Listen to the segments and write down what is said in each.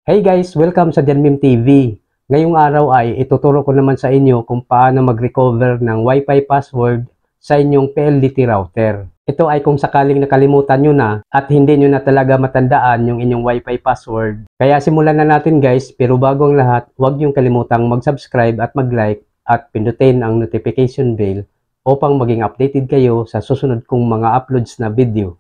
Hey guys! Welcome sa Janmim TV. Ngayong araw ay ituturo ko naman sa inyo kung paano mag-recover ng Wi-Fi password sa inyong PLDT router. Ito ay kung sakaling nakalimutan nyo na at hindi nyo na talaga matandaan yung inyong Wi-Fi password. Kaya simulan na natin guys, pero bago ang lahat, huwag nyong kalimutang mag-subscribe at mag-like at pindutin ang notification bell upang maging updated kayo sa susunod kong mga uploads na video.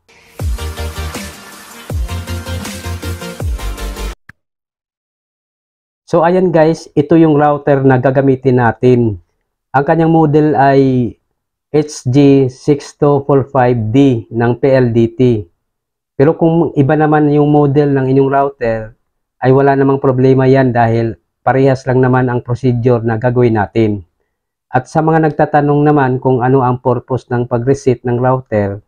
So ayan guys, ito yung router na gagamitin natin. Ang kanyang model ay HG6245D ng PLDT. Pero kung iba naman yung model ng inyong router, ay wala namang problema yan dahil parehas lang naman ang procedure na gagawin natin. At sa mga nagtatanong naman kung ano ang purpose ng pag-reset ng router,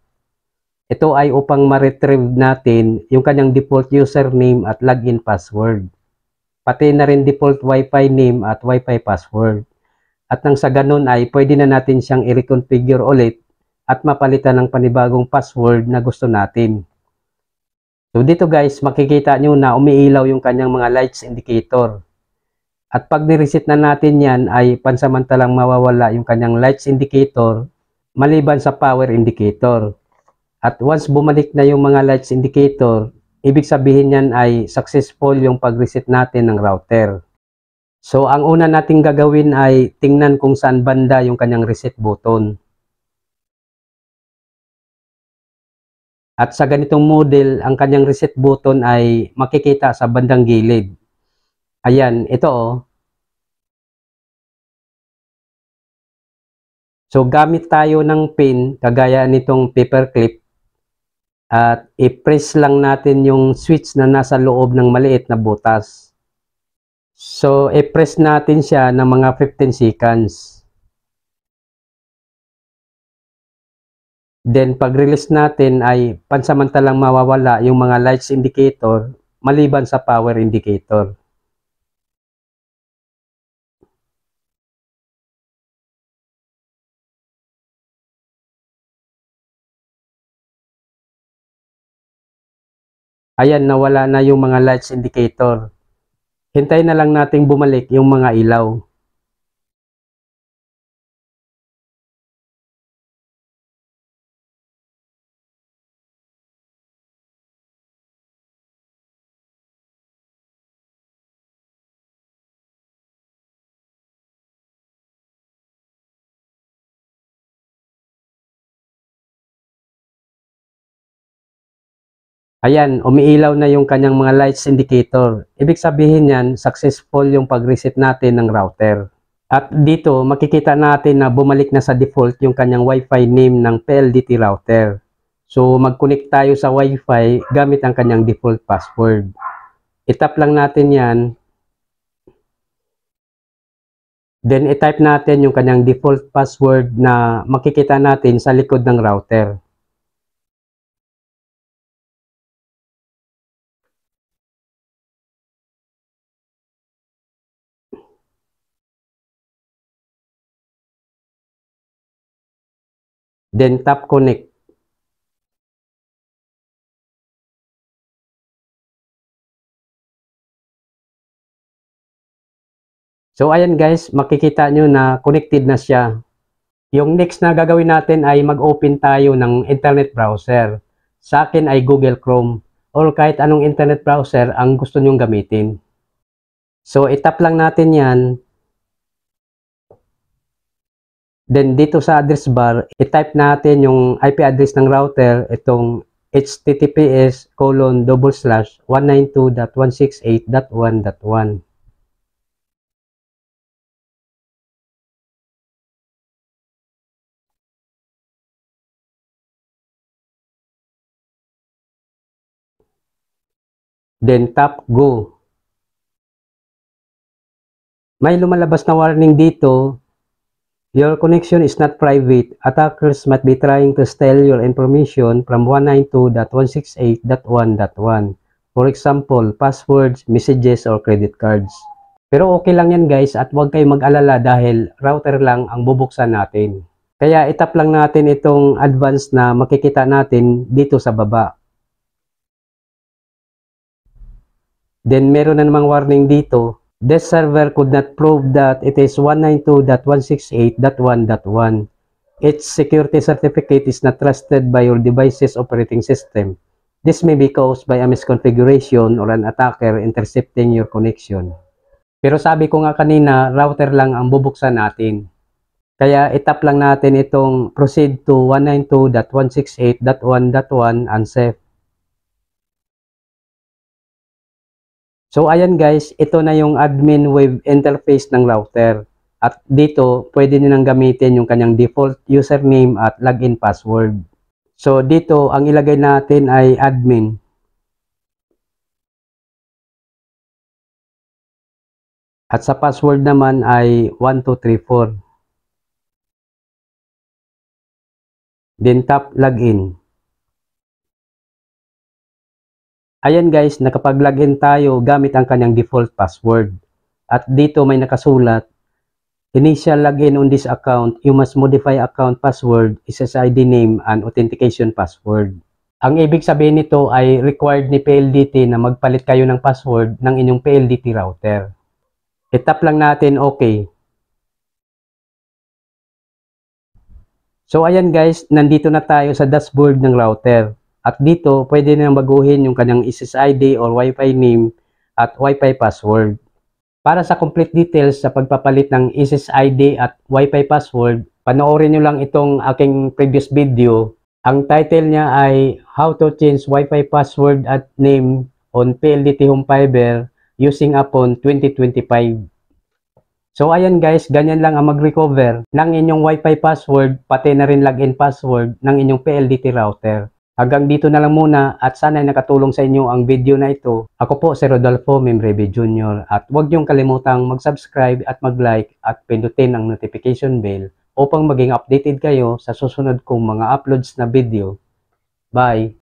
ito ay upang ma-retrieve natin yung kanyang default username at login password. Pati na rin default Wi-Fi name at Wi-Fi password. At nang sa ganun ay pwede na natin siyang i-reconfigure ulit at mapalitan ng panibagong password na gusto natin. So dito guys, makikita nyo na umiilaw yung kanyang mga lights indicator. At pag ni-reset na natin yan ay pansamantalang mawawala yung kanyang lights indicator maliban sa power indicator. At once bumalik na yung mga lights indicator, ibig sabihin yan ay successful yung pag-reset natin ng router. So, ang una nating gagawin ay tingnan kung saan banda yung kanyang reset button. At sa ganitong model, ang kanyang reset button ay makikita sa bandang gilid. Ayan, ito oh. So, gamit tayo ng pin, kagaya nitong paperclip. At i-press lang natin yung switch na nasa loob ng maliit na butas. So, i-press natin siya ng mga 15 seconds. Then, pag-release natin ay pansamantalang mawawala yung mga lights indicator maliban sa power indicator. Ayan, nawala na yung mga lights indicator. Hintayin na lang nating bumalik yung mga ilaw. Ayan, umiilaw na yung kanyang mga lights indicator. Ibig sabihin yan, successful yung pag-reset natin ng router. At dito, makikita natin na bumalik na sa default yung kanyang Wi-Fi name ng PLDT router. So, mag-connect tayo sa Wi-Fi gamit ang kanyang default password. I-tap lang natin yan. Then, i-type natin yung kanyang default password na makikita natin sa likod ng router. Then, tap connect. So, ayan guys, makikita nyo na connected na siya. Yung next na gagawin natin ay mag-open tayo ng internet browser. Sa akin ay Google Chrome or kahit anong internet browser ang gusto nyong gamitin. So, itap lang natin yan. Then, dito sa address bar, itype natin yung IP address ng router, itong https://192.168.1.1. Then, tap go. May lumalabas na warning dito. Your connection is not private. Attackers might be trying to steal your information from 192.168.1.1. For example, passwords, messages, or credit cards. Pero okay lang yan guys at huwag kayong mag-alala dahil router lang ang bubuksan natin. Kaya itap lang natin itong advanced na makikita natin dito sa baba. Then meron na namang warning dito, this server could not prove that it is 192.168.1.1. Its security certificate is not trusted by your device's operating system. This may be caused by a misconfiguration or an attacker intercepting your connection. Pero sabi ko nga kanina, router lang ang bubuksan natin. Kaya itap lang natin itong proceed to 192.168.1.1 unsafe. So ayan guys, ito na yung admin web interface ng router. At dito, pwede nyo nang gamitin yung kanyang default username at login password. So dito, ang ilagay natin ay admin. At sa password naman ay 1234. Then tap login. Ayan guys, nakapag-login tayo gamit ang kanyang default password. At dito may nakasulat, initial login on this account, you must modify account password, SSID name, and authentication password. Ang ibig sabihin nito ay required ni PLDT na magpalit kayo ng password ng inyong PLDT router. Itap lang natin OK. So ayan guys, nandito na tayo sa dashboard ng router. At dito, pwede nang baguhin yung kanyang SSID or Wi-Fi name at Wi-Fi password. Para sa complete details sa pagpapalit ng SSID at Wi-Fi password, panoorin nyo lang itong aking previous video. Ang title niya ay How to Change Wi-Fi Password at Name on PLDT Home Fiber Using Upon 2025. So ayan guys, ganyan lang ang mag-recover ng inyong Wi-Fi password pati na rin login password ng inyong PLDT router. Hanggang dito na lang muna at sana'y nakatulong sa inyo ang video na ito. Ako po si Rodolfo Membreve Jr. At huwag niyong kalimutang mag-subscribe at mag-like at pindutin ang notification bell upang maging updated kayo sa susunod kong mga uploads na video. Bye!